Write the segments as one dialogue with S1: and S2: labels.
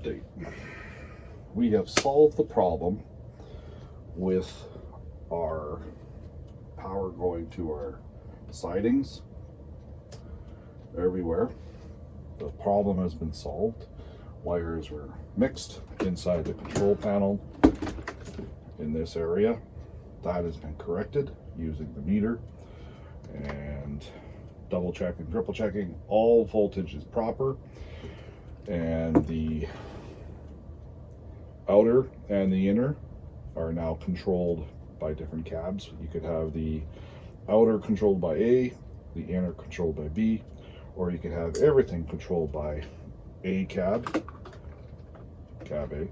S1: update. We have solved the problem with our power going to our sidings everywhere. The problem has been solved. Wires were mixed inside the control panel in this area. That has been corrected using the meter and double checking, triple checking. All voltage is proper, and the outer and the inner are now controlled by different cabs. You could have the outer controlled by A, the inner controlled by B, or you could have everything controlled by A cab, cab A,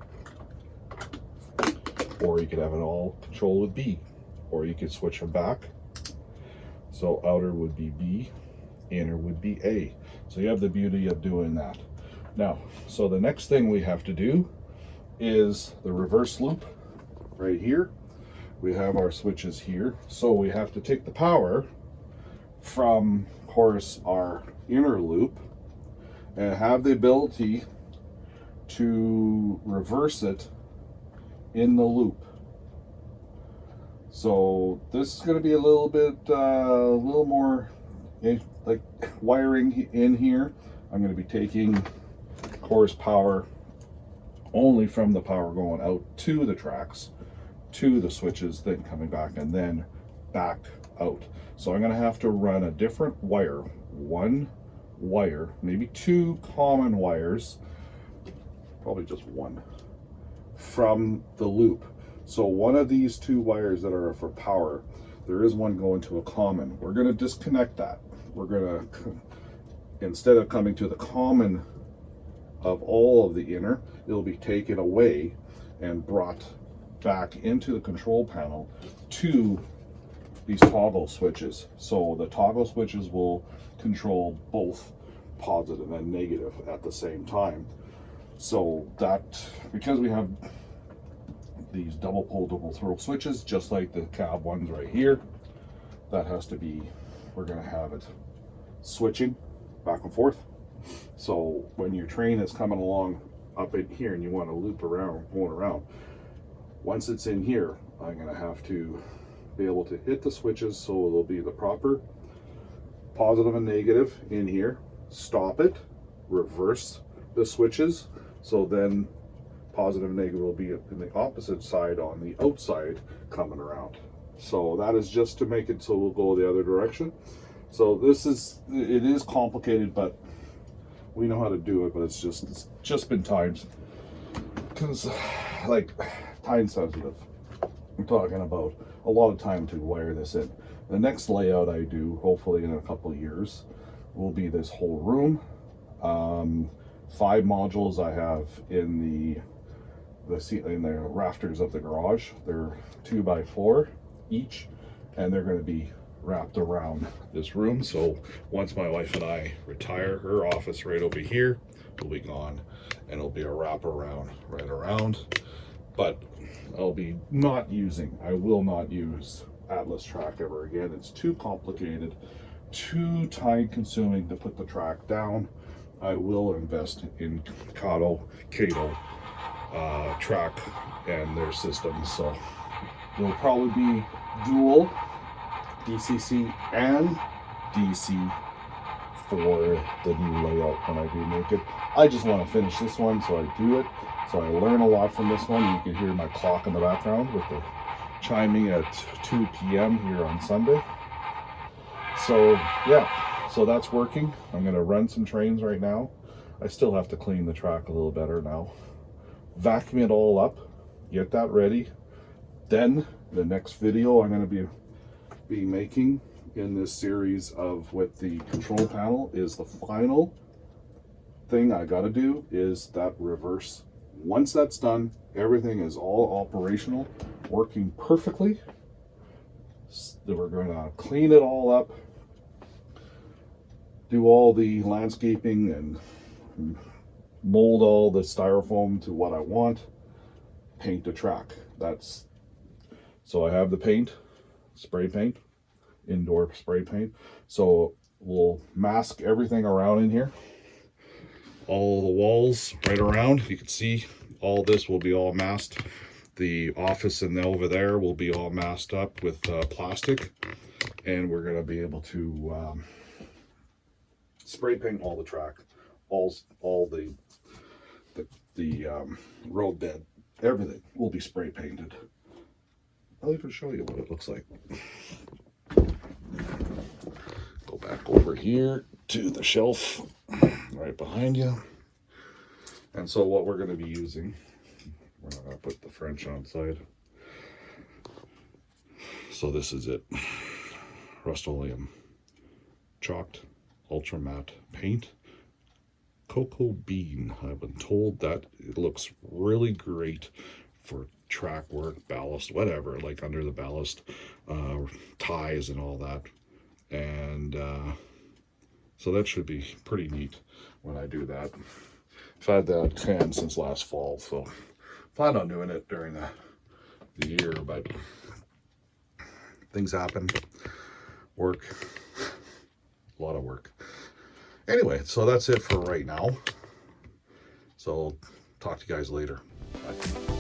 S1: or you could have it all controlled with B, or you could switch them back. So outer would be B, inner would be A. So you have the beauty of doing that. Now, so the next thing we have to do is the reverse loop right here. We have our switches here. So we have to take the power from, of course, our inner loop and have the ability to reverse it in the loop. So this is going to be a little bit, a little more like wiring in here. I'm going to be taking, of course, power only from the power going out to the tracks, to the switches, then coming back and then back out. So I'm going to have to run a different wire, one wire, maybe two common wires, probably just one, from the loop. So one of these two wires that are for power, there is one going to a common. We're going to disconnect that. We're going to, instead of coming to the common of all of the inner, it'll be taken away and brought back into the control panel to these toggle switches. So the toggle switches will control both positive and negative at the same time. So that, because we have these double pole, double throw switches, just like the cab ones right here, that has to be, we're going to have it switching back and forth. So when your train is coming along up in here and you want to loop around, going around, once it's in here, I'm going to have to be able to hit the switches so it'll be the proper positive and negative in here, stop it, reverse the switches, so then positive and negative will be in the opposite side on the outside coming around. So that is just to make it so we'll go the other direction. So this is, it is complicated, but we know how to do it, but it's just been times, because like time sensitive. I'm talking about a lot of time to wire this in. The next layout I do, hopefully in a couple of years, will be this whole room. 5 modules I have in the rafters of the garage. They're 2x4 each, and they're going to be wrapped around this room. So once my wife and I retire, her office right over here will be gone, and it'll be a wrap around right around. But I'll be not using, I will not use Atlas track ever again. It's too complicated, too time consuming to put the track down. I will invest in Cato track and their systems. So it'll probably be dual DCC and DC for the new layout when I do make it. I just want to finish this one, so I do it. So I learn a lot from this one. You can hear my clock in the background with the chiming at 2 p.m. here on Sunday. So yeah, so that's working. I'm going to run some trains right now. I still have to clean the track a little better now. Vacuum it all up, get that ready. Then the next video I'm going to be making in this series of with the control panel is the final thing I got to do is that reverse. Once that's done, everything is all operational, working perfectly. Then we're going to clean it all up, do all the landscaping and mold all the styrofoam to what I want, paint the track. That's, so I have the paint, spray paint, indoor spray paint. So we'll mask everything around in here. all the walls right around. You can see all this will be all masked. The office and over there will be all masked up with plastic, and we're going to be able to spray paint all the track, all the road bed, everything will be spray painted. I'll even show you what it looks like. Go back over here to the shelf right behind you. And so what we're going to be using, we're going to put the French on side. So this is it. Rust-Oleum chalked ultra matte paint. Cocoa bean. I've been told that it looks really great for track work, ballast, whatever, like under the ballast, ties and all that. And so that should be pretty neat when I do that. I've had that can since last fall, so plan on doing it during the year, but things happen. Work. A lot of work. Anyway, so that's it for right now. So talk to you guys later. Bye.